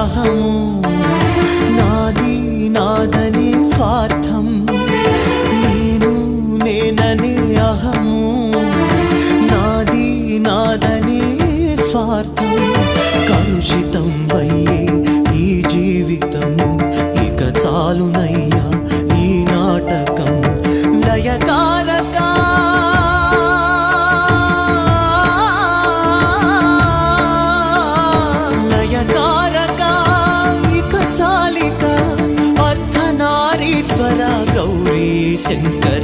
అహము నాది నాదనే స్వార్థం నేను నేననే అహము నాది నాదనే స్వార్థం కలుషితం అయ్యే ఈ జీవితం ఇక చాలునయ్యా ఈ నాటకం లయకారక చాలిక అర్ధనారీశ్వర గౌరీ శంకర